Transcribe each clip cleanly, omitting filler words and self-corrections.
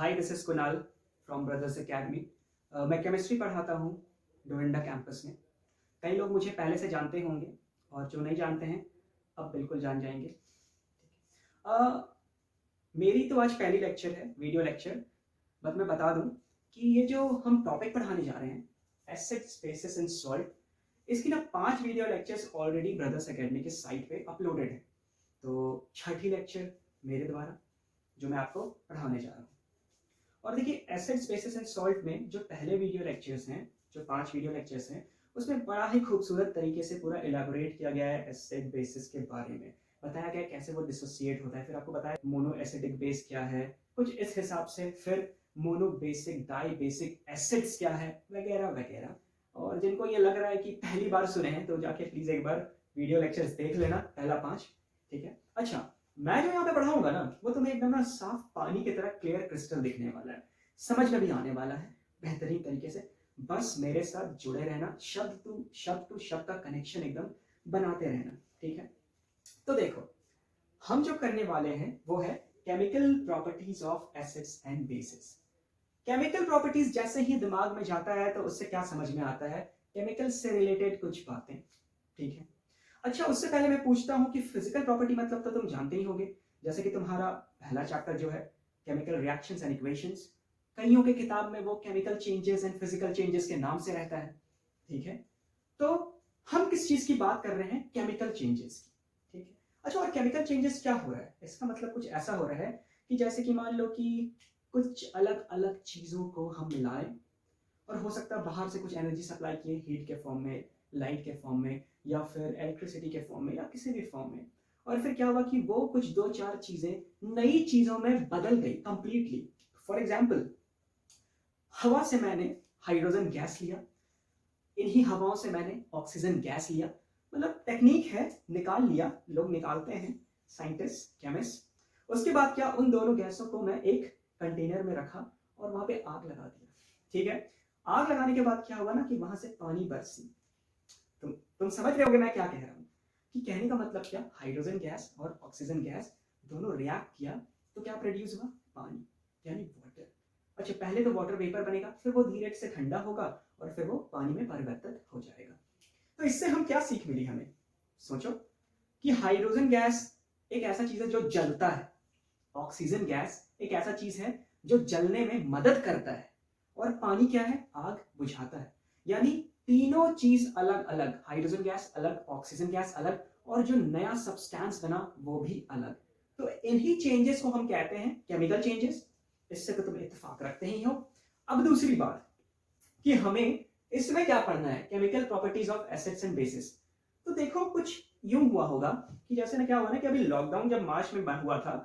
Hi, this is Kunal from brothers academy. मैं chemistry पढ़ाता हूँ डोरंडा कैंपस में। कई लोग मुझे पहले से जानते होंगे और जो नहीं जानते हैं अब बिल्कुल जान जाएंगे। अ, मेरी तो आज पहली लेक्चर है, वीडियो लेक्चर। बट मैं बता दूं कि ये जो हम टॉपिक पढ़ाने जा रहे हैं, एसिड्स बेसिस एंड सॉल्ट, इसकी ना 5 video lectures already brothers academy के साइट पे अपलोडेड है। तो छठी लेक्चर मेरे द्वारा जो मैं आपको पढ़ाने जा रहा हूँ। और देखिए, एसिड्स बेसिस एंड सॉल्ट में जो पहले वीडियो लेक्चर्स हैं, जो 5 वीडियो लेक्चर्स हैं, उसमें बड़ा ही खूबसूरत तरीके से पूरा इलाबोरेट किया गया है एसिड बेसिस के बारे में। बताया गया कैसे वो डिसोसिएट होता है, फिर आपको बताया मोनो एसिडिक बेस क्या है, कुछ इस हिसाब से, फिर mono basic dye basic acids क्या है, वगैरह वगैरह। और जिनको ये लग रहा है कि पहली बार सुने हैं तो जाके प्लीज एक बार वीडियो लेक्चर्स देख लेना, पहला 5। ठीक है। अच्छा, मैं जो यहाँ पे पढ़ाऊंगा ना, वो तुम्हें एकदम ना साफ पानी की तरह क्लियर क्रिस्टल दिखने वाला है, समझ में भी आने वाला है बेहतरीन तरीके से। बस मेरे साथ जुड़े रहना, शब्द टू शब्द का कनेक्शन एकदम बनाते रहना। ठीक है। तो देखो, हम जो करने वाले हैं वो है chemical properties of acids and bases. Chemical properties जैसे ही दिमाग में जाता है तो उससे क्या समझ में आता है? केमिकल से रिलेटेड कुछ बातें। ठीक है। अच्छा, उससे पहले मैं पूछता हूं कि फिजिकल प्रॉपर्टी मतलब तो तुम जानते ही होंगे। जैसे कि तुम्हारा पहला चैप्टर जो है केमिकल रिएक्शंस एंड इक्वेशंस, कईयों के किताब में वो chemical changes and physical changes के नाम से रहता है। ठीक है। तो हम किस चीज की बात कर रहे हैं? केमिकल चेंजेस की। ठीक है। अच्छा, और केमिकल चेंजेस क्या हो रहा है? इसका मतलब कुछ ऐसा हो रहा है कि जैसे कि मान लो कि कुछ अलग अलग चीजों को हम मिलाएं, और हो सकता है बाहर से कुछ एनर्जी सप्लाई किए, हीट के फॉर्म में, लाइट के फॉर्म में, या फिर इलेक्ट्रिसिटी के फॉर्म में, या किसी भी फॉर्म में। और फिर क्या हुआ कि वो कुछ 2-4 चीजें नई चीजों में बदल गई कंप्लीटली। फॉर एग्जाम्पल, हवा से मैंने हाइड्रोजन गैस लिया, इन्हीं हवाओं से मैंने ऑक्सीजन गैस लिया। मतलब टेक्निक है, निकाल लिया, लोग निकालते हैं, साइंटिस्ट, केमिस्ट। उसके बाद क्या, उन दोनों गैसों को मैं एक कंटेनर में रखा और वहां पे आग लगा दिया। ठीक है। आग लगाने के बाद क्या हुआ ना कि वहां से पानी बरसी। तुम समझ रहे होगे मैं क्या कह रहा हूं? कि कहने का मतलब क्या, हाइड्रोजन गैस और ऑक्सीजन गैस दोनों रिएक्ट किया तो क्या प्रोड्यूस हुआ? पानी, यानी वाटर। अच्छा, पहले तो वाटर वेपर बनेगा, फिर वो धीरे से ठंडा होगा और फिर वो पानी में परिवर्तित हो जाएगा। तो इससे हम क्या सीख मिली हमें? सोचो कि हाइड्रोजन गैस एक ऐसा चीज है जो जलता है, ऑक्सीजन गैस एक ऐसा चीज है जो जलने में मदद करता है, और पानी क्या है? आग बुझाता है। यानी तीनों चीज अलग अलग, हाइड्रोजन गैस अलग, ऑक्सीजन गैस अलग, और जो नया सब्सटेंस बना वो भी अलग। तो इन्हीं चेंजेस को हम कहते हैं केमिकल चेंजेस। इससे तो तुम इत्तेफाक रखते ही हो। अब दूसरी बात कि हमें इसमें क्या पढ़ना है, chemical properties of acids and bases. तो देखो, कुछ यूं हुआ होगा कि जैसे ना क्या हुआ ना कि अभी लॉकडाउन जब मार्च में बंद हुआ था,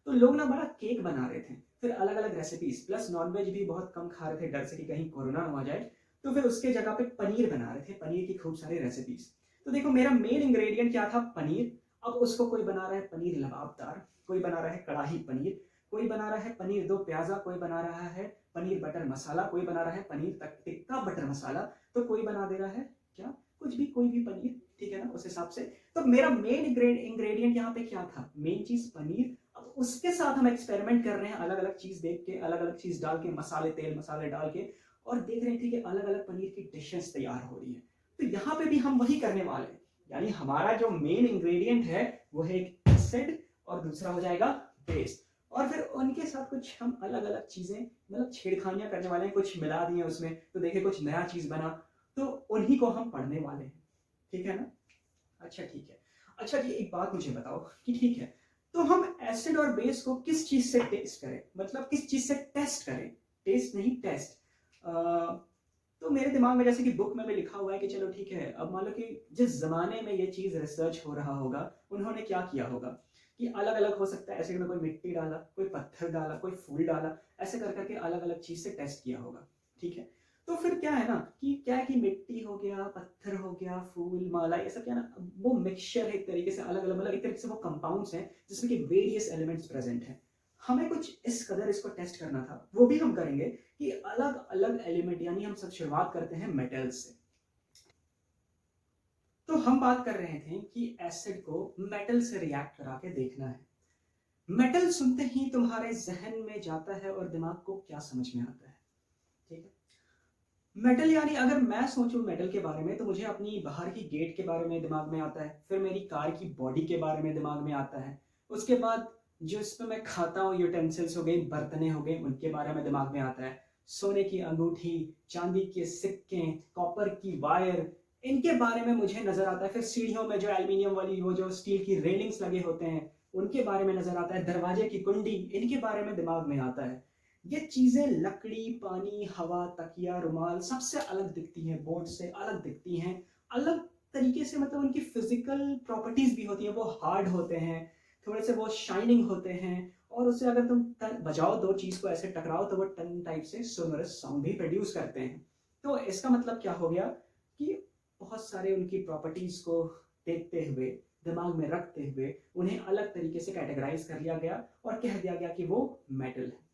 तो लोग ना बड़ा केक बना रहे थे, फिर अलग अलग रेसिपीज, प्लस नॉनवेज भी बहुत कम खा रहे थे, डर से कि कहीं कोरोना ना हो जाए। तो फिर उसके जगह पे पनीर बना रहे थे, पनीर की खूब सारी रेसिपीज। तो देखो, मेरा मेन इंग्रेडिएंट क्या था? पनीर। अब उसको कोई बना रहा है पनीर लबाबदार, कोई बना रहा है कड़ाही पनीर, कोई बना रहा है पनीर दो प्याजा, कोई बना रहा है पनीर बटर मसाला, कोई बना रहा है पनीर टिक्का बटर मसाला, तो कोई बना दे रहा है क्या, कुछ भी, कोई भी पनीर। ठीक है ना, उस हिसाब से। तो मेरा मेन इंग्रेडिएंट यहाँ पे क्या था? मेन चीज पनीर। अब उसके साथ हम एक्सपेरिमेंट कर रहे हैं, अलग अलग चीज देख के, अलग अलग चीज डाल के, मसाले, तेल मसाले डाल के, और देख रहे थे कि अलग अलग पनीर की डिशेस तैयार हो रही है। तो यहाँ पे भी हम वही करने वाले हैं। यानी हमारा जो मेन इंग्रेडिएंट है वो है एक एसिड, और दूसरा हो जाएगा बेस। और फिर उनके साथ कुछ हम अलग अलग चीजें, मतलब छेड़खानियां करने वाले हैं, कुछ मिला दिए उसमें, तो देखे कुछ नया चीज बना। तो उन्हीं को हम पढ़ने वाले हैं। ठीक है ना? अच्छा, ठीक है। अच्छा जी, एक बात मुझे बताओ कि ठीक है, तो हम एसिड और बेस को किस चीज से टेस्ट करें, मतलब किस चीज से टेस्ट करें? टेस्ट नहीं, टेस्ट। तो मेरे दिमाग में जैसे कि बुक में भी लिखा हुआ है कि चलो ठीक है, अब मान लो कि जिस जमाने में ये चीज रिसर्च हो रहा होगा, उन्होंने क्या किया होगा कि अलग अलग हो सकता है, एसिड में कोई मिट्टी डाला, कोई पत्थर डाला, कोई फूल डाला, ऐसे कर करके अलग अलग चीज से टेस्ट किया होगा। ठीक है। तो फिर क्या है ना कि क्या है कि मिट्टी हो गया, पत्थर हो गया, फूल, माला, ये सब क्या है ना, वो मिक्सचर है एक तरीके से, अलग अलग, मतलब एक तरीके से वो कंपाउंड्स हैं जिसमें कि वेरियस एलिमेंट्स प्रेजेंट हैं। हमें कुछ इस कदर इसको टेस्ट करना था, वो भी हम करेंगे कि अलग अलग एलिमेंट, यानी हम सब शुरुआत करते हैं मेटल्स से। तो हम बात कर रहे थे कि एसिड को मेटल से रिएक्ट करा के देखना है। मेटल सुनते ही तुम्हारे जहन में जाता है और दिमाग को क्या समझ में आता है? ठीक है। मेटल यानी अगर मैं सोचूं मेटल के बारे में तो मुझे अपनी बाहर की गेट के बारे में दिमाग में आता है, फिर मेरी कार की बॉडी के बारे में दिमाग में आता है, उसके बाद जो इसमें मैं खाता हूँ यूटेंसिल्स हो गई, बर्तने हो गए, उनके बारे में दिमाग में आता है, सोने की अंगूठी, चांदी के सिक्के, कॉपर की वायर, इनके बारे में मुझे नजर आता है। फिर सीढ़ियों में जो एल्यूमिनियम वाली वो जो स्टील की रेलिंग्स लगे होते हैं उनके बारे में नजर आता है, दरवाजे की कुंडी, इनके बारे में दिमाग में आता है। ये चीजें लकड़ी, पानी, हवा, तकिया, रुमाल सबसे अलग दिखती हैं, बोर्ड से अलग दिखती हैं, अलग तरीके से, मतलब उनकी फिजिकल प्रॉपर्टीज भी होती हैं, वो हार्ड होते हैं, थोड़े से वो शाइनिंग होते हैं, और उससे अगर तुम बजाओ दो चीज को ऐसे टकराओ तो वो टन टाइप से सोनोरस साउंड भी प्रोड्यूस करते हैं। तो इसका मतलब क्या हो गया कि बहुत सारे उनकी प्रॉपर्टीज को देखते हुए, दिमाग में रखते हुए उन्हें अलग तरीके से कैटेगराइज कर लिया गया और कह दिया गया कि वो मेटल है।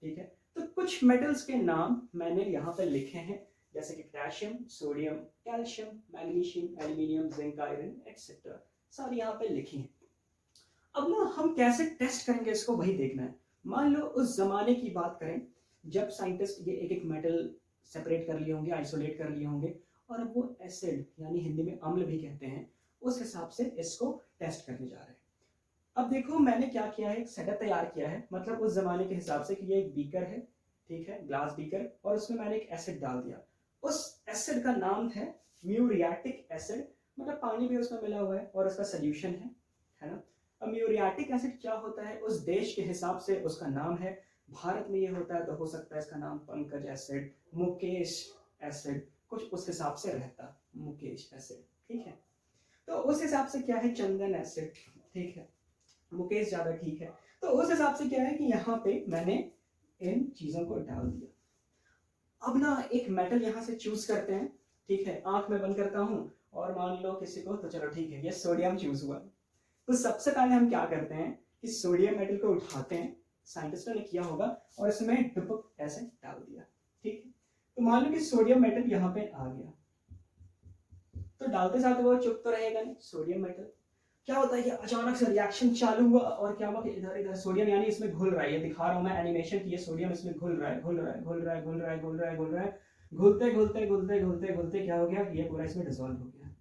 ठीक है। तो कुछ मेटल्स के नाम मैंने यहाँ पर लिखे हैं, जैसे कि potassium, sodium, calcium, magnesium, aluminium, zinc, iron etcetera, सारी यहाँ पे लिखी हैं। अब ना हम कैसे टेस्ट करेंगे इसको, वही देखना है। मान लो उस जमाने की बात करें जब साइंटिस्ट ये एक एक मेटल सेपरेट कर लिए होंगे, आइसोलेट कर लिए होंगे, और अब वो एसिड यानी हिंदी में अम्ल भी कहते हैं, उस हिसाब से इसको टेस्ट करने जा रहे हैं। अब देखो मैंने क्या किया है, एक सेटअप तैयार किया है, मतलब उस जमाने के हिसाब से कि ये एक बीकर है, ठीक है, ग्लास बीकर, और उसमें मैंने एक एसिड डाल दिया। उस एसिड का नाम है म्यूरियाटिक एसिड, मतलब पानी भी उसमें मिला हुआ है और उसका सोल्यूशन है ना। अब म्यूरियाटिक एसिड क्या होता है, उस देश के हिसाब से उसका नाम है। भारत में ये होता है तो हो सकता है इसका नाम पंकज एसिड, मुकेश एसिड, कुछ उस हिसाब से रहता, मुकेश एसिड, ठीक है। तो उस हिसाब से क्या है, चंदन एसिड, ठीक है, मुकेश ज्यादा ठीक है। तो उस हिसाब से क्या है कि यहाँ पे मैंने इन चीजों को डाल दिया। अब ना एक मेटल यहाँ से चूज करते हैं, ठीक है, आंख में बंद करता हूँ और मान लो किसी को, तो चलो ठीक है, ये सोडियम चूज हुआ। तो सबसे पहले हम क्या करते हैं कि सोडियम मेटल को उठाते हैं, साइंटिस्टों ने किया होगा, और इसमें टुपक ऐसे डाल दिया, ठीक है। तो मान लो कि सोडियम मेटल यहाँ पे आ गया, तो डालते साथ वो चुप तो रहेगा नहीं सोडियम मेटल। क्या होता है कि अचानक से रिएक्शन चालू हुआ और क्या हुआ कि इधर इधर सोडियम यानी इसमें घुल रहा है, ये दिखा रहा हूं मैं एनिमेशन की, ये सोडियम इसमें घुल रहा है, घुल रहा है, घुल रहा है, घुल रहा है, घुल रहा है, घुल रहा है, घुलते घुलते घुलते घुलते घुलते क्या हो गया, ये पूरा इसमें डिसॉल्व हो गया,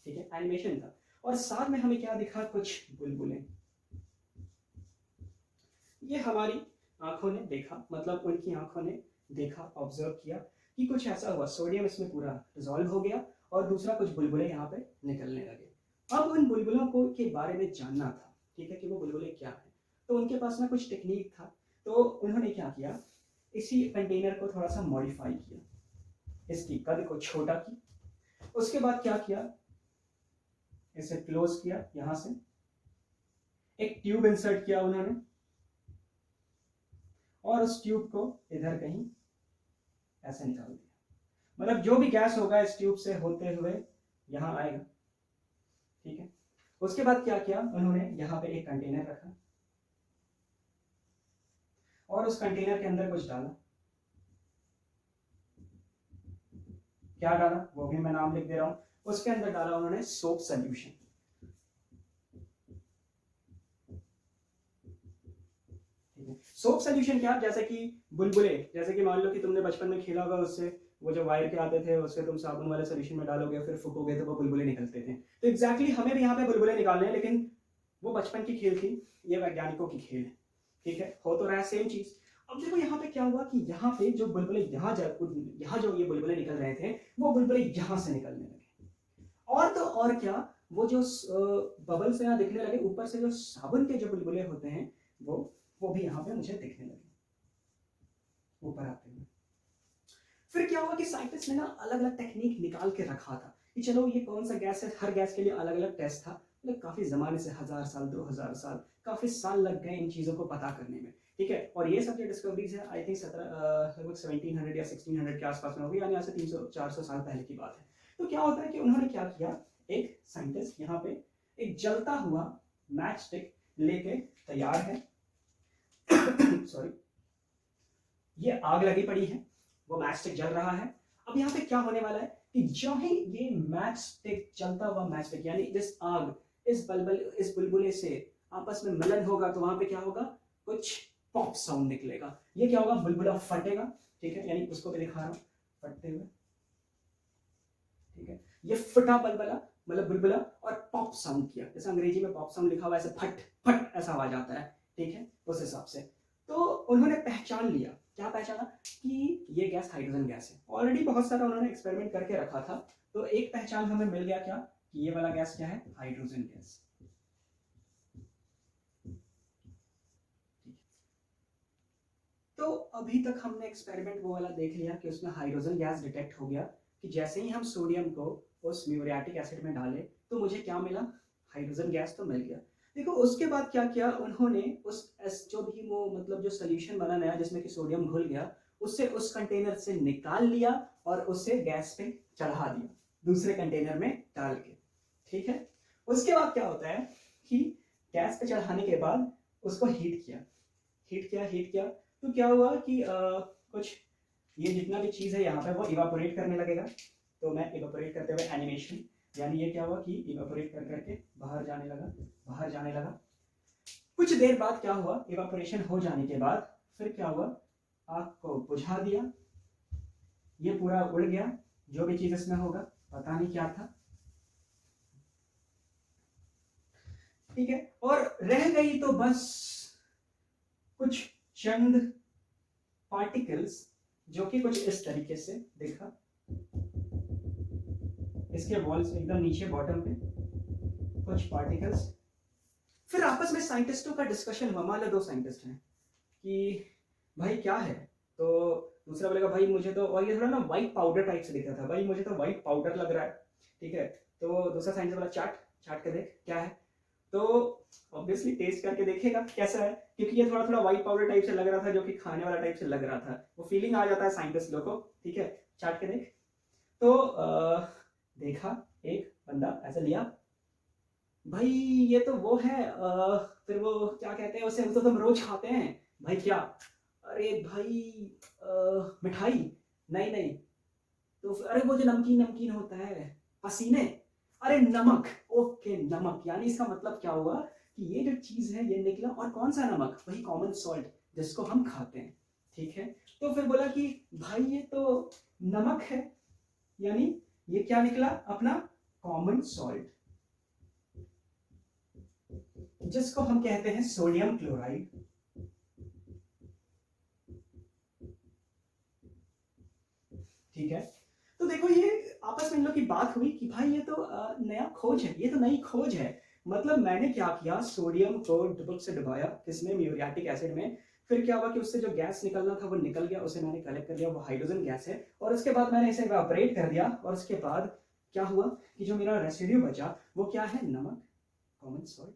ठीक है, एनिमेशन था। और साथ में हमें क्या दिखा, कुछ बुलबुलें, ये हमारी आंखों ने देखा, मतलब उनकी आंखों ने देखा, ऑब्जर्व किया कि कुछ ऐसा हुआ, सोडियम इसमें पूरा डिसॉल्व हो गया और दूसरा कुछ बुलबुले यहाँ पे निकलने लगे। अब उन बुलबुलों को के बारे में जानना था, ठीक है, कि वो बुलबुले क्या है। तो उनके पास ना कुछ टेक्निक था, तो उन्होंने क्या किया, इसी कंटेनर को थोड़ा सा मॉडिफाई किया, इसकी कद को छोटा किया, उसके बाद क्या किया, इसे क्लोज किया, यहां से एक ट्यूब इंसर्ट किया उन्होंने, और उस ट्यूब को इधर कहीं ऐसे निकाल दिया, मतलब जो भी गैस होगा इस ट्यूब से होते हुए यहां आएगा, ठीक है। उसके बाद क्या किया उन्होंने, यहां पे एक कंटेनर रखा और उस कंटेनर के अंदर कुछ डाला, क्या डाला वो भी मैं नाम लिख दे रहा हूं, उसके अंदर डाला उन्होंने सोप सोल्यूशन। सोप सोल्यूशन क्या, जैसे कि बुलबुले, जैसे कि मान लो कि तुमने बचपन में खेला होगा उससे, वो जो वायर के आते थे उसके तुम साबुन वाले सोल्यूशन में डालोगे, फिर फूकोगे तो वो बुलबुले निकलते थे। तो एग्जैक्टली हमें भी यहाँ पे बुलबुले निकालने हैं, लेकिन वो बचपन की खेल थी, ये वैज्ञानिकों की खेल है, ठीक है, हो तो रहा है सेम चीज। अब देखो यहाँ पे क्या हुआ कि यहाँ पे जो बुलबुले यहाँ जो ये बुलबुले निकल रहे थे, वो बुलबुले यहाँ से निकलने लगे, और तो और क्या, वो जो बबल्स यहाँ दिखने लगे, ऊपर से जो साबुन के जो बुलबुले होते हैं वो भी यहाँ पे मुझे दिखने लगे ऊपर आते हुए। फिर क्या हुआ कि साइंटिस्ट ने ना अलग अलग टेक्निक निकाल के रखा था कि चलो ये कौन सा गैस है, हर गैस के लिए अलग अलग टेस्ट था, मतलब काफी जमाने से, 1000 साल 2000 साल, काफी साल लग गए इन चीजों को पता करने में, ठीक है। और ये सब जो डिस्कवरीज है आई थिंक लगभग 1700 या 1600 के आसपास में होगी, यानी आज से 300-400 साल पहले की बात है। तो क्या होता है कि उन्होंने क्या किया, एक साइंटिस्ट यहाँ पे एक जलता हुआ मैच स्टिक लेके तैयार है सॉरी, ये आग लगी पड़ी है, वो मैच स्टिक जल रहा है। अब यहाँ पे क्या होने वाला है कि जो ही ये मैच स्टिक, जलता हुआ मैच स्टिक, यानी इस बुलबुले से आपस में मिलन होगा तो वहां पे क्या होगा, कुछ पॉप साउंड निकलेगा। ये क्या होगा, बुलबुला फटेगा, ठीक है, यानी उसको मैं दिखा रहा हूँ फटते हुए, ठीक है, ये फटा बुलबुला मतलब बुलबुला और पॉप साउंड किया, जैसे अंग्रेजी में पॉप साउंड लिखा हुआ है ऐसे फट फट ऐसा आवाज आता है, ठीक है, उस हिसाब से। तो उन्होंने पहचान लिया, क्या पहचाना कि ये गैस हाइड्रोजन गैस है। ऑलरेडी बहुत सारा उन्होंने एक्सपेरिमेंट करके रखा था, तो एक पहचान हमें मिल गया क्या, कि ये वाला गैस क्या है, हाइड्रोजन गैस। तो अभी तक हमने एक्सपेरिमेंट वो वाला देख लिया कि उसमें हाइड्रोजन गैस डिटेक्ट हो गया, कि जैसे ही हम सोडियम को उस म्यूरियाटिक एसिड में डाले तो मुझे क्या मिला, हाइड्रोजन गैस तो मिल गया। देखो उसके बाद क्या किया उन्होंने, उस जो भी वो मतलब जो सोल्यूशन बना नया जिसमें कि सोडियम घुल गया, उससे उस कंटेनर से निकाल लिया और उसे गैस पे चढ़ा दिया दूसरे कंटेनर में डाल के, ठीक है। उसके बाद क्या होता है कि गैस पे चढ़ाने के बाद उसको हीट किया तो क्या हुआ कि कुछ ये जितना भी चीज़ है यहाँ पे वो इवापोरेट करने लगेगा। तो मैं इवापोरेट करते हुए एनिमेशन, यानी ये क्या हुआ कि इवापोरेट कर करके बाहर जाने लगा। कुछ देर बाद क्या हुआ, इवापोरेशन हो जाने के बाद फिर क्या हुआ, आग को बुझा दिया, ये पूरा उड़ गया, जो भी चीज़ इसमें होगा पता नहीं क्या था, ठीक है। और रह गई तो बस कुछ चंद पार्टिकल्स, जो कि कुछ इस तरीके से देखा, इसके वॉल्स एकदम नीचे बॉटम पे कुछ पार्टिकल्स। फिर आपस में साइंटिस्टों का डिस्कशन हुआ, मान लो दो साइंटिस्ट हैं कि भाई क्या है, तो दूसरा बोलेगा भाई मुझे तो, और ये थोड़ा ना व्हाइट पाउडर टाइप से दिख रहा था, भाई मुझे तो व्हाइट पाउडर लग रहा है, ठीक है। तो दूसरा साइंटिस्ट बोला चाट चाट के देख क्या है, तो ऑब्वियसली टेस्ट करके देखेगा कैसा है, क्योंकि ये थोड़ा थोड़ा व्हाइट पाउडर टाइप से लग रहा था, जो कि खाने वाला टाइप से लग रहा था, वो फीलिंग आ जाता है साइंटिस्ट लोग को, ठीक है। चाट के देख, तो देखा, एक बंदा ऐसा लिया, भाई ये तो वो है फिर वो क्या कहते हैं उसे, तो तुम रोज खाते हैं भाई क्या, अरे भाई मिठाई, नहीं नहीं, तो अरे वो जो नमकीन नमकीन होता है, पसीने, अरे नमक, ओके नमक, यानी इसका मतलब क्या हुआ कि ये जो चीज है ये निकला, और कौन सा नमक, वही कॉमन सॉल्ट जिसको हम खाते हैं, ठीक है। तो फिर बोला कि भाई ये तो नमक है, यानी ये क्या निकला, अपना कॉमन सॉल्ट, जिसको हम कहते हैं सोडियम क्लोराइड, ठीक है। तो देखो ये आपस में इन लोग की बात हुई कि भाई ये तो नया खोज है, ये तो नई खोज है, मतलब मैंने क्या किया, सोडियम को डुबक से डुबाया किसमें, म्यूरियाटिक एसिड में, फिर क्या हुआ कि उससे जो गैस निकलना था वो निकल गया, उसे मैंने कलेक्ट कर लिया, वो हाइड्रोजन गैस है, और उसके बाद मैंने इसे इवेपोरेट कर दिया, और उसके बाद क्या हुआ कि जो मेरा रेसिड्यू बचा वो क्या है, नमक, कॉमन सॉल्ट।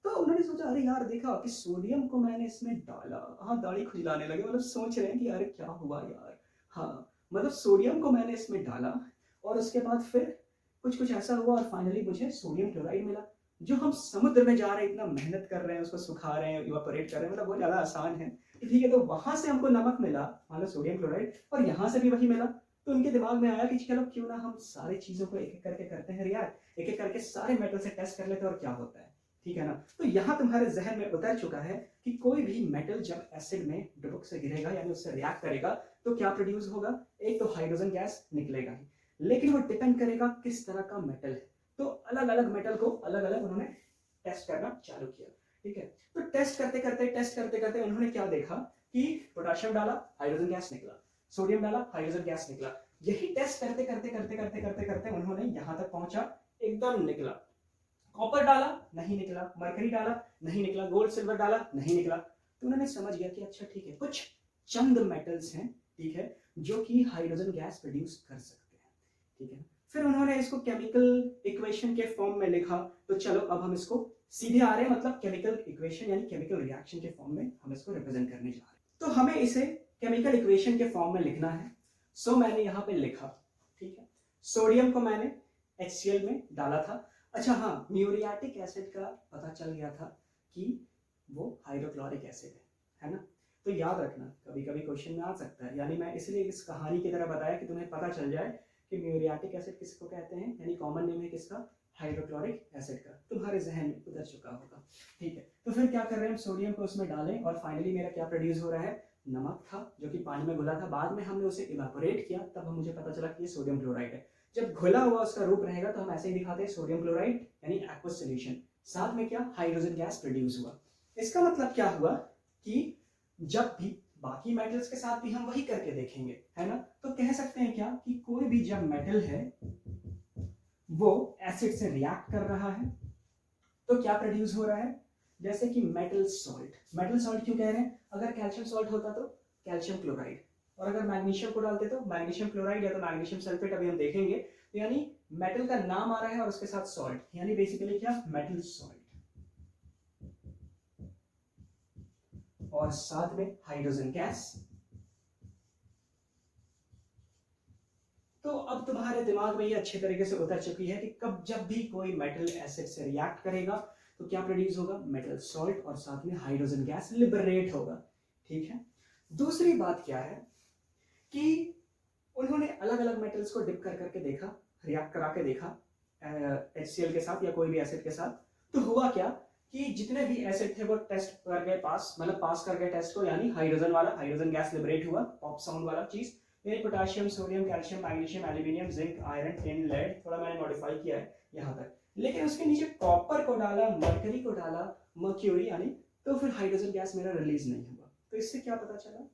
तो उन्होंने सोचा अरे यार देखा कि सोडियम को मैंने इसमें डाला, हाँ दाढ़ी खुजलाने लगे, मतलब सोच रहे हैं कि अरे क्या हुआ यार, हाँ मतलब सोडियम को मैंने इसमें डाला, और उसके बाद फिर कुछ कुछ ऐसा हुआ, और फाइनली मुझे सोडियम क्लोराइड मिला। जो हम समुद्र में जा रहे हैं, इतना मेहनत कर रहे हैं, उसको सुखा रहे हैं, इवापोरेट कर रहे हैं, मतलब बहुत ज्यादा आसान है, ठीक है। तो वहां से हमको नमक मिला, मानो सोडियम क्लोराइड, और यहाँ से भी वही मिला। तो उनके दिमाग में आया कि चलो क्यों ना हम सारी चीजों को एक एक करके करते हैं रिएक्ट, एक एक करके सारे मेटल से टेस्ट कर लेते हैं और क्या होता है, ठीक है ना। तो यहाँ तुम्हारे जहन में उतर चुका है कि कोई भी मेटल जब एसिड में डुबक से गिरेगा यानी उससे रिएक्ट करेगा तो क्या प्रोड्यूस होगा, एक तो हाइड्रोजन गैस निकलेगा ही, लेकिन वो डिपेंड करेगा किस तरह का मेटल है। तो अलग अलग मेटल को अलग अलग उन्होंने टेस्ट करना चालू किया, ठीक है। तो टेस्ट करते करते उन्होंने क्या देखा कि पोटाशियम डाला, हाइड्रोजन गैस निकला, सोडियम डाला, हाइड्रोजन गैस निकला। यही टेस्ट करते करते उन्होंने यहां तक पहुंचा, एकदम निकला। कॉपर डाला नहीं निकला, मरकरी डाला नहीं निकला, गोल्ड सिल्वर डाला नहीं निकला। तो उन्होंने समझ गया कि अच्छा ठीक है, कुछ चंद मेटल्स हैं, ठीक है, जो कि हाइड्रोजन गैस प्रोड्यूस कर सकते हैं, ठीक है। फिर उन्होंने इसको केमिकल इक्वेशन के फॉर्म में लिखा। तो चलो अब हम इसको सीधे आ रहे हैं, मतलब केमिकल इक्वेशन यानी केमिकल रिएक्शन के फॉर्म में हम इसको रिप्रेजेंट करने जा रहे हैं। तो हमें इसे केमिकल इक्वेशन के फॉर्म में लिखना है। सो मैंने यहाँ पे लिखा, ठीक है, सोडियम को मैंने HCl में डाला था। अच्छा हाँ, म्यूरियाटिक एसिड का पता चल गया था कि वो हाइड्रोक्लोरिक एसिड है ना। तो याद रखना कभी कभी क्वेश्चन में आ सकता है, यानी मैं इसलिए इस कहानी की तरह बताया कि तुम्हें पता चल जाए कि म्यूरियाटिक एसिड किसको कहते हैं, यानी कॉमन नेम है किसका, हाइड्रोक्लोरिक एसिड का। तुम्हारे जहन में उतर चुका होगा। ठीक है, तो फिर क्या कर रहे हैं हम, सोडियम को उसमें डालें और फाइनली मेरा क्या प्रोड्यूस हो रहा है, नमक था जो कि पानी में घुला था, बाद में हमने उसे इवेपोरेट किया, तब मुझे पता चला कि ये सोडियम क्लोराइड है। जब घुला हुआ उसका रूप रहेगा तो हम ऐसे ही दिखाते हैं सोडियम क्लोराइड यानी एक्वस सॉल्यूशन, साथ में क्या, हाइड्रोजन गैस प्रोड्यूस हुआ। इसका मतलब क्या हुआ कि जब भी बाकी मेटल्स के साथ भी हम वही करके देखेंगे, है ना, तो कह सकते हैं क्या कि कोई भी जब मेटल है वो एसिड से रिएक्ट कर रहा है तो क्या प्रोड्यूस हो रहा है, जैसे कि मेटल सॉल्ट। मेटल सॉल्ट क्यों कह रहे हैं, अगर कैल्शियम सॉल्ट होता तो कैल्शियम क्लोराइड, और अगर मैग्नीशियम को डालते तो मैग्नीशियम क्लोराइड या तो मैग्नीशियम सल्फेट, अभी हम देखेंगे। तो यानी मेटल का नाम आ रहा है और उसके साथ सॉल्ट, यानी बेसिकली क्या, मेटल सॉल्ट, और साथ में हाइड्रोजन गैस। तो अब तुम्हारे दिमाग में ये अच्छे तरीके से उतर चुकी है कि कब जब भी कोई मेटल एसिड से रिएक्ट करेगा तो क्या प्रोड्यूस होगा, मेटल सॉल्ट, और साथ में हाइड्रोजन गैस लिबरेट होगा। ठीक है, दूसरी बात क्या है कि उन्होंने अलग अलग मेटल्स को डिप कर करके देखा, रिएक्ट करा के देखा HCl के साथ या कोई भी एसिड के साथ, तो हुआ क्या कि जितने भी एसिड थे वो टेस्ट कर गए, पास, मतलब पास कर गए टेस्ट को, यानी हाइड्रोजन वाला, हाइड्रोजन गैस लिबरेट हुआ, पॉप साउंड वाला चीज, यानी potassium, sodium, calcium, magnesium, aluminium, zinc, iron, tin, lead, थोड़ा मैंने मॉडिफाई किया है यहाँ तक, लेकिन उसके नीचे कॉपर को डाला, मरकरी को डाला, मर्क्यूरी यानी, तो फिर हाइड्रोजन गैस मेरा रिलीज नहीं हुआ। तो इससे क्या पता चला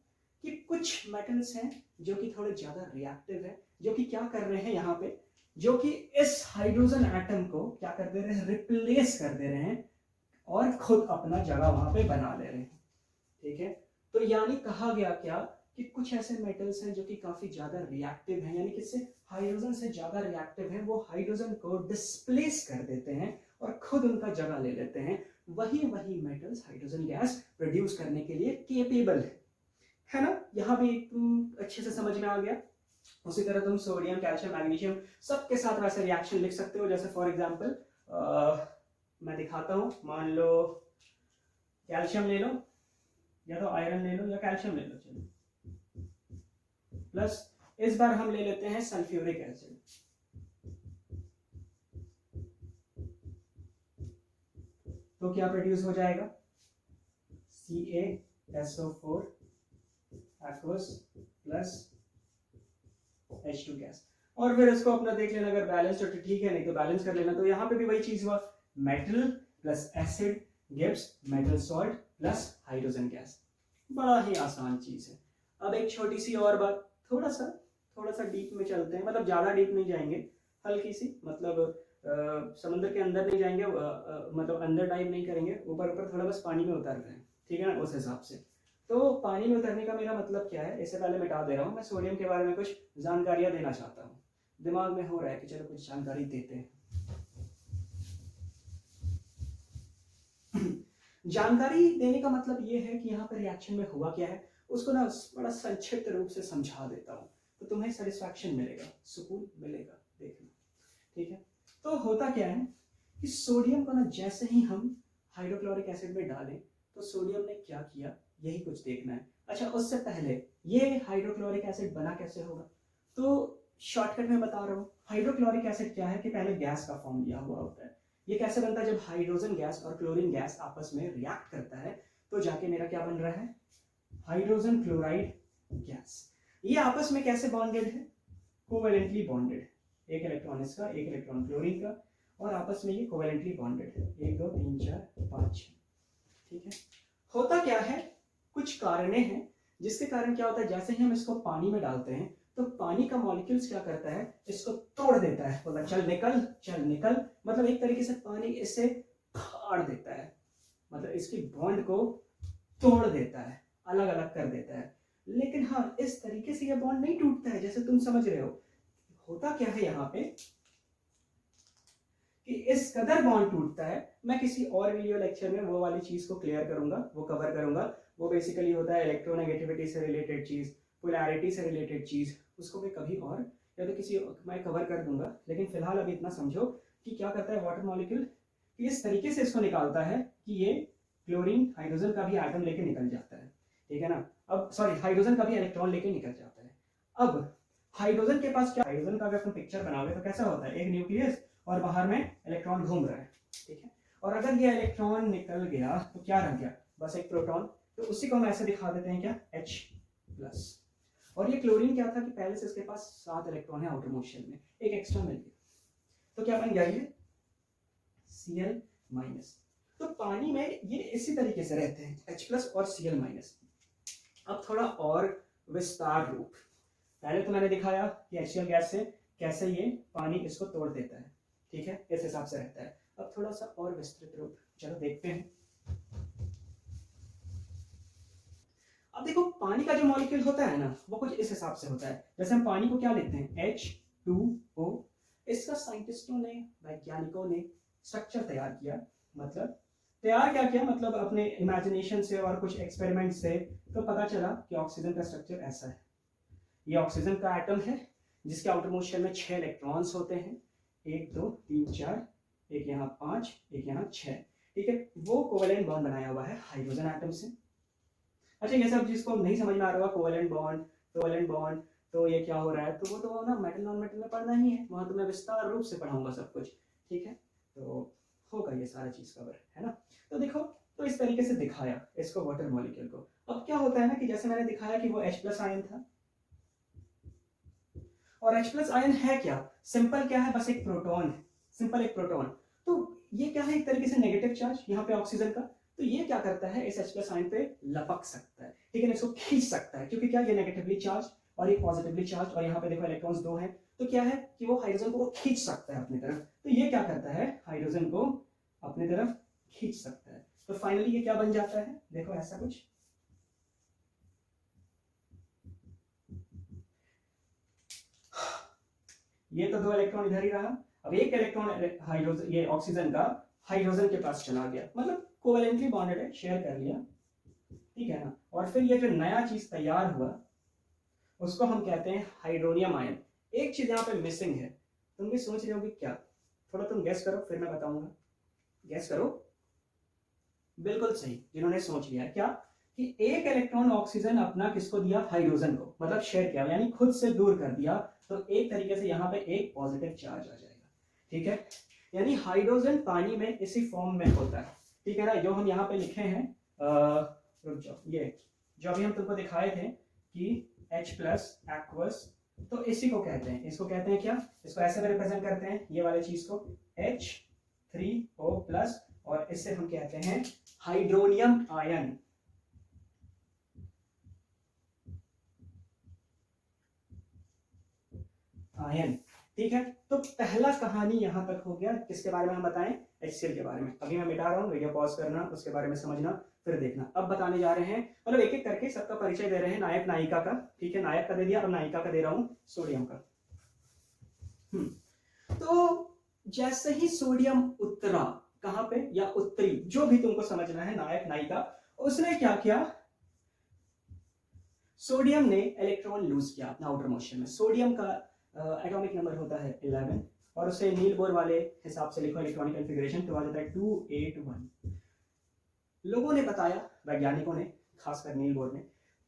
कि कुछ मेटल्स हैं जो कि थोड़े ज्यादा रिएक्टिव है, जो कि क्या कर रहे हैं यहाँ पे, जो कि इस हाइड्रोजन एटम को क्या कर दे रहे हैं, रिप्लेस कर दे रहे हैं और खुद अपना जगह वहां पे बना ले रहे हैं। ठीक है, तो यानी कहा गया क्या कि कुछ ऐसे मेटल्स हैं जो कि काफी ज्यादा रिएक्टिव हैं, यानी किससे, हाइड्रोजन से ज्यादा रिएक्टिव हैं, वो हाइड्रोजन को डिस्प्लेस कर देते हैं और खुद उनका जगह ले लेते हैं। वही मेटल्स हाइड्रोजन गैस प्रोड्यूस करने के लिए केपेबल है ना। यहाँ भी तुम अच्छे से समझ में आ गया। उसी तरह तुम सोडियम, कैल्शियम, मैग्नीशियम सबके साथ वैसे रिएक्शन लिख सकते हो, जैसे फॉर एग्जांपल मैं दिखाता हूँ, मान लो कैल्शियम ले लो या तो आयरन ले लो या कैल्शियम ले लो, चलो, प्लस इस बार हम ले लेते हैं सल्फ्यूरिक एसिड, तो क्या प्रोड्यूस हो जाएगा, CaSO4 aqueous plus H2 gas, और फिर इसको अपना देख लेना, अगर बैलेंस तो ठीक है, नहीं तो बैलेंस कर लेना। तो यहाँ पे भी वही चीज हुआ, metal plus acid gives metal salt plus hydrogen gas, बड़ा ही आसान चीज है। अब एक छोटी सी और बात, थोड़ा सा डीप में चलते हैं, मतलब ज्यादा डीप नहीं जाएंगे, हल्की सी, मतलब समुद्र के अंदर नहीं जाएंगे, मतलब अंदर डाइव नहीं करेंगे, ऊपर थोड़ा बस पानी में उतर रहे हैं, ठीक है ना, उस हिसाब से। तो पानी में उतरने का मेरा मतलब क्या है, इससे पहले मिटा दे रहा हूँ, मैं सोडियम के बारे में कुछ जानकारियां देना चाहता हूँ, दिमाग में हो रहा है कि चलो कुछ जानकारी देते हैं। जानकारी देने का मतलब ये है कि यहाँ पर रिएक्शन में हुआ क्या है उसको ना बड़ा संक्षिप्त रूप से समझा देता हूँ, तो तुम्हें सेटिस्फैक्शन मिलेगा, सुकून मिलेगा देखना। ठीक है, तो होता क्या है कि सोडियम को ना जैसे ही हम हाइड्रोक्लोरिक एसिड में डालें तो सोडियम ने क्या किया, यही कुछ देखना है। अच्छा, उससे पहले ये हाइड्रोक्लोरिक एसिड बना कैसे होगा, तो शॉर्टकट में बता रहा हूँ। हाइड्रोक्लोरिक एसिड क्या है कि पहले गैस का फॉर्म लिया हुआ होता है। ये कैसे बनता है, जब हाइड्रोजन गैस और क्लोरीन गैस आपस में रिएक्ट करता है तो जाके मेरा क्या बन रहा है, हाइड्रोजन क्लोराइड गैस। ये आपस में कैसे बॉन्डेड है, कोवेलेंटली बॉन्डेड, एक इलेक्ट्रॉन इसका, एक इलेक्ट्रॉन क्लोरीन का, और आपस में ये कोवेलेंटली बॉन्डेड है, 1 2 3 4 5 6। ठीक है, होता क्या है, कुछ कारणे हैं जिसके कारण क्या होता है, जैसे ही हम इसको पानी में डालते हैं तो पानी का मॉलिक्यूल्स क्या करता है, इसको तोड़ देता है, बोला चल निकल, मतलब एक तरीके से पानी इसे फाड़ देता है, मतलब इसकी बॉन्ड को तोड़ देता है, अलग अलग कर देता है। लेकिन हाँ, इस तरीके से यह बॉन्ड नहीं टूटता है जैसे तुम समझ रहे हो। होता क्या है यहाँ पे कि इस कदर बॉन्ड टूटता है, मैं किसी और वीडियो लेक्चर में वो वाली चीज को क्लियर करूंगा, वो कवर करूंगा। वो बेसिकली होता है इलेक्ट्रोनेगेटिविटी से रिलेटेड चीज, पोलैरिटी से रिलेटेड चीज, उसको मैं कभी और या तो किसी मैं कवर कर दूंगा। लेकिन फिलहाल अभी इतना समझो कि क्या करता है वाटर मॉलिक्यूल, कि इस तरीके से इसको निकालता है कि ये क्लोरीन हाइड्रोजन का भी एटम लेके निकल जाता है, ठीक है ना। अब सॉरी, हाइड्रोजन का भी इलेक्ट्रॉन लेके निकल जाता है। अब हाइड्रोजन के पास क्या, हाइड्रोजन का अगर तुम पिक्चर बनाओगे तो कैसा होता है, एक न्यूक्लियस और बाहर में इलेक्ट्रॉन घूम रहा है, ठीक है। और अगर ये इलेक्ट्रॉन निकल गया तो क्या रह गया, बस एक प्रोटॉन। तो उसी को हम ऐसे दिखा देते हैं क्या, H+। और ये क्लोरीन क्या था कि पहले से इसके पास 7 इलेक्ट्रॉन है आउटर मोस्ट शेल में, एक एक्स्ट्रा मिल गया, तो क्या बन गया ये Cl-। तो पानी में ये इसी तरीके से रहते हैं H+ और Cl-। अब थोड़ा और विस्तार रूप, पहले तो मैंने दिखाया कि HCl गैस से कैसे ये पानी इसको तोड़ देता है, ठीक है, इस हिसाब से रहता है। अब थोड़ा सा और विस्तृत रूप, चलो देखते हैं। अब देखो पानी का जो मॉलिक्यूल होता है ना वो कुछ इस हिसाब से होता है, जैसे हम पानी को क्या लिखते हैं H2O। इसका साइंटिस्टों ने, वैज्ञानिकों ने स्ट्रक्चर तैयार किया, मतलब तैयार क्या किया, मतलब अपने इमेजिनेशन से और कुछ एक्सपेरिमेंट से, तो पता चला कि ऑक्सीजन का स्ट्रक्चर ऐसा है। ये ऑक्सीजन का एटम है जिसके आउटर मोस्ट शेल में 6 इलेक्ट्रॉन्स होते हैं, 1 2 3 4, एक यहाँ 5, एक यहाँ 6, ठीक है। वो कोवेलेंट बॉन्ड बनाया हुआ है हाइड्रोजन एटम से। अच्छा ये सब जिसको नहीं समझ में आ रहा होगा कोवेलेंट बॉन्ड तो ये क्या हो रहा है, तो वो तो ना मेटल नॉन मेटल में पढ़ना ही है, वहां तो मैं विस्तार रूप से पढ़ाऊंगा सब कुछ, ठीक है। तो होगा ये सारा चीज कवर, है ना। तो देखो, तो इस तरीके से दिखाया इसको वाटर मॉलिक्यूल को। अब क्या होता है ना कि जैसे मैंने दिखाया कि वो H+ आयन था, और H+ आयन है क्या, सिंपल क्या है, बस एक प्रोटॉन है, सिंपल एक प्रोटॉन। तो ये क्या है, एक तरीके से नेगेटिव चार्ज यहाँ पे ऑक्सीजन का, तो ये क्या करता है, इस H+ आयन पे लपक सकता है, ठीक है, इसको खींच सकता है, क्योंकि क्या ये नेगेटिवली चार्ज और ये पॉजिटिवली चार्ज, और यहाँ पे देखो इलेक्ट्रॉन्स 2 हैं, तो क्या है कि वो हाइड्रोजन को खींच सकता है अपनी तरफ। तो ये क्या करता है, हाइड्रोजन को अपनी तरफ खींच सकता है। तो फाइनली ये क्या बन जाता है, देखो ऐसा कुछ, ये तो 2 इलेक्ट्रॉन इधर ही रहा, अब एक इलेक्ट्रॉन हाइड्रोजन, ये ऑक्सीजन का हाइड्रोजन के पास चला गया, मतलब कोवेलेंटली बॉन्डेड है, शेयर कर लिया, ठीक है ना। और फिर ये जो नया चीज तैयार हुआ उसको हम कहते हैं हाइड्रोनियम आयन। एक चीज यहाँ पे मिसिंग है, तुम भी सोच रहे होगे क्या, थोड़ा तुम गैस करो फिर मैं बताऊंगा, गैस करो। बिल्कुल सही, जिन्होंने सोच लिया क्या कि एक इलेक्ट्रॉन ऑक्सीजन अपना किसको दिया, हाइड्रोजन को, मतलब शेयर किया, यानी खुद से दूर कर दिया, तो एक तरीके से यहाँ पे एक पॉजिटिव चार्ज आ जाएगा, ठीक है। यानी हाइड्रोजन पानी में इसी फॉर्म में होता है, ठीक है ना। जो हम यहाँ पे लिखे हैं, रुक जाओ, ये जो अभी हम तुमको दिखाए थे कि H+ एक्वस, तो इसी को कहते हैं, इसको कहते हैं क्या, इसको ऐसे में रिप्रेजेंट करते हैं, ये वाले चीज को H3O+, और इससे हम कहते हैं हाइड्रोनियम आयन। आयन, ठीक है। तो पहला कहानी यहां तक हो गया, किसके बारे में हम बताएं, HCl के बारे में। अभी मैं मिटा रहा हूं, वीडियो पॉज करना, उसके बारे में समझना, फिर देखना। अब बताने जा रहे हैं, मतलब एक एक करके सबका परिचय दे रहे हैं, नायक नायिका का, ठीक है, नायक का दे दिया, अब नायिका का दे रहा हूं, सोडियम का। तो जैसे ही सोडियम उतरा, कहां पे, या उत्तरी, जो भी तुमको समझना है, नायक नायिका, उसने क्या किया, सोडियम ने इलेक्ट्रॉन लूज किया अपना आउटर मोस्ट शेल में। सोडियम का एटॉमिक नंबर होता है 11, और उसे नील बोर वाले हिसाब से लिखो, इलेक्ट्रॉनिक कॉन्फ़िगरेशन तो आ जाता है 281। लोगों ने बताया, वैज्ञानिकों ने, खासकर नील बोर ने,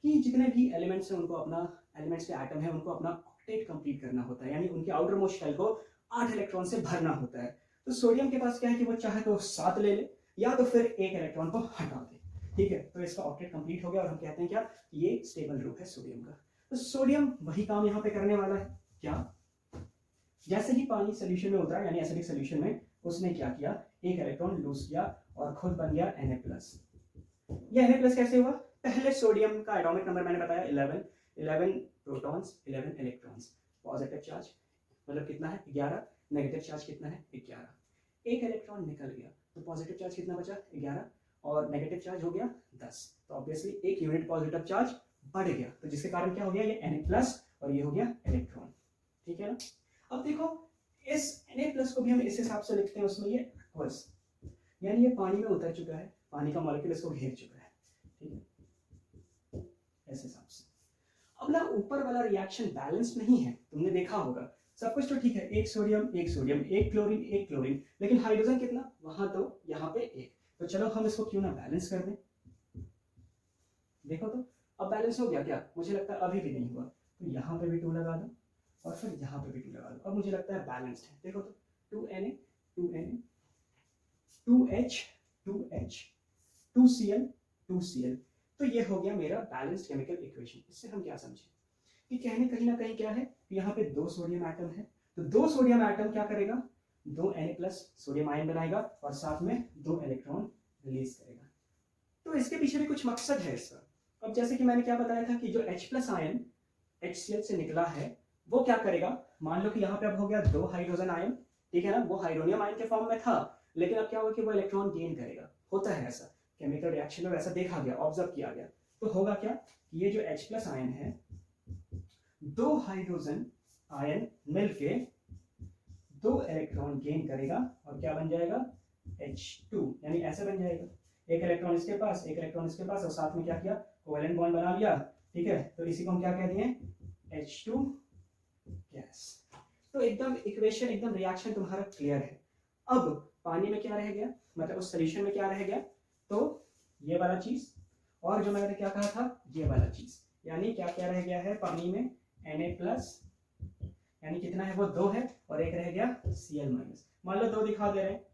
कि जितने भी एलिमेंट्स हैं उनको अपना, एलिमेंट्स के एटम है उनको अपना ऑक्टेट कंप्लीट करना होता है, यानी उनके आउटर मोस्ट शेल को 8 इलेक्ट्रॉन से भरना होता है। तो सोडियम के पास क्या है कि वो चाहे तो 7 ले ले, या तो फिर एक इलेक्ट्रॉन को हटा दे, ठीक है। तो इसका ऑक्टेट कंप्लीट हो गया, और हम कहते हैं क्या, ये स्टेबल ग्रुप है सोडियम का। तो सोडियम वही काम यहाँ पे करने वाला है, क्या, जैसे ही पानी सोल्यूशन में उतरा, यानी एसिडिक सोल्यूशन में, उसने क्या किया, एक इलेक्ट्रॉन लूज किया और खुद बन गया Na+। ये Na+ कैसे हुआ, पहले सोडियम का एटॉमिक नंबर मैंने बताया 11, 11 प्रोटॉन्स, 11 इलेक्ट्रॉन्स, पॉजिटिव चार्ज मतलब कितना है 11, नेगेटिव चार्ज कितना है 11, एक इलेक्ट्रॉन निकल गया, तो पॉजिटिव चार्ज कितना बचा 11, और नेगेटिव चार्ज हो गया 10, तो ऑब्वियसली एक यूनिट पॉजिटिव चार्ज बढ़ गया, तो जिसके कारण क्या हो गया, ये Na+ और ये हो गया इलेक्ट्रॉन, ठीक है ना। अब देखो इस Na+ को भी हम इस हिसाब से लिखते हैं, उसमें ये एक्वस, यानी ये पानी में उतर चुका है, पानी का मॉलिक्यूल इसको घेर चुका है, ठीक है, इस हिसाब से। अब ना ऊपर वाला रिएक्शन बैलेंस नहीं है, तुमने देखा होगा, सब कुछ तो ठीक है, एक सोडियम एक सोडियम, एक क्लोरीन, लेकिन हाइड्रोजन कितना, वहां तो यहाँ पे एक, तो चलो हम इसको क्यों ना बैलेंस कर दें। देखो तो अब बैलेंस हो गया क्या, मुझे लगता है अभी भी नहीं हुआ, तो यहाँ पे भी 2 लगा दो, और फिर यहाँ पे भी 2 लगा दो, अब मुझे लगता है बैलेंस्ड है। देखो तो 2Na 2Na 2H 2H 2Cl 2Cl। तो ये हो गया मेरा बैलेंस्ड केमिकल इक्वेशन। इससे हम क्या समझे कि कहने कहीं ना कहीं क्या है, यहाँ पे 2 सोडियम एटम है, तो 2 सोडियम एटम क्या करेगा, 2 Na+ सोडियम आयन बनाएगा और साथ में 2 इलेक्ट्रॉन रिलीज करेगा। तो इसके पीछे भी कुछ मकसद है इसका। अब जैसे कि मैंने क्या बताया था कि जो H+ आयन HCl से निकला है वो क्या करेगा, मान लो कि यहाँ पे अब हो गया 2 हाइड्रोजन आयन, ठीक है ना, वो हाइड्रोनियम आयन के फॉर्म में था, लेकिन अब क्या होगा कि वो इलेक्ट्रॉन गेन करेगा। होता है ऐसा, केमिकल रिएक्शन में वैसा देखा गया, ऑब्जर्व किया गया। तो होगा क्या कि ये जो H+ आयन है, 2 हाइड्रोजन आयन मिलके 2 इलेक्ट्रॉन गेन करेगा और क्या बन जाएगा, H2, यानी ऐसे बन जाएगा, एक इलेक्ट्रॉन इसके पास, एक इलेक्ट्रॉन इसके पास, और साथ में क्या किया, कोवेलेंट बॉन्ड बना लिया, ठीक है। तो इसी को हम क्या कह दिए, H2 गैस। तो एकदम इक्वेशन, एकदम रिएक्शन तुम्हारा क्लियर है। अब पानी में क्या रह गया, मतलब उस सॉल्यूशन में क्या रह गया, तो ये वाला चीज, और जो मैंने क्या कहा था, ये वाला चीज, यानी क्या क्या रह गया है पानी में, Na+, यानी कितना है वो 2 है, और एक रह गया Cl-। मान लो 2 दिखा दे रहे हैं,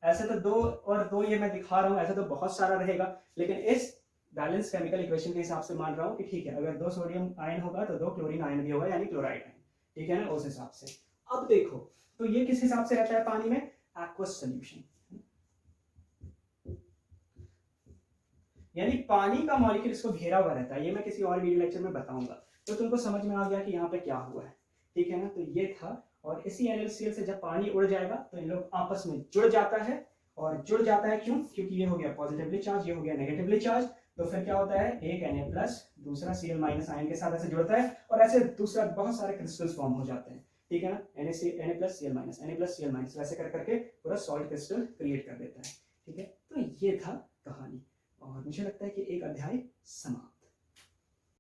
ऐसे तो 2 और 2 ये मैं दिखा रहा हूँ, ऐसे तो बहुत सारा रहेगा, लेकिन इस बैलेंस केमिकल इक्वेशन के हिसाब से मान रहा हूँ कि ठीक है, अगर 2 सोडियम आयन होगा तो 2 क्लोरीन आयन भी होगा, यानी क्लोराइड आयन, ठीक है ना, उस हिसाब से। अब देखो तो ये किस हिसाब से रहता है पानी में, एक्वस सॉल्यूशन, यानी पानी का मॉलिक्यूल इसको घेरा हुआ रहता है। ये मैं किसी और वीडियो लेक्चर में बताऊंगा, तो तुमको समझ में आ गया कि यहाँ पे क्या हुआ है, ठीक है ना। तो ये था, और इसी NaCl से जब पानी उड़ जाएगा तो इन लोग आपस में जुड़ जाता है, और जुड़ जाता है क्यों, क्योंकि ये हो गया पॉजिटिवली चार्ज, ये हो गया नेगेटिवली चार्ज, तो फिर क्या होता है, एक Na+ दूसरा Cl- आयन के साथ ऐसे जुड़ता है, और ऐसे दूसरा बहुत सारे क्रिस्टल्स फॉर्म हो जाते हैं, ठीक है ना, Na+ Cl-, वैसे कर करके पूरा सॉलिड क्रिस्टल क्रिएट कर देता है, ठीक है। तो ये था कहानी, और मुझे लगता है कि एक अध्याय समाप्त।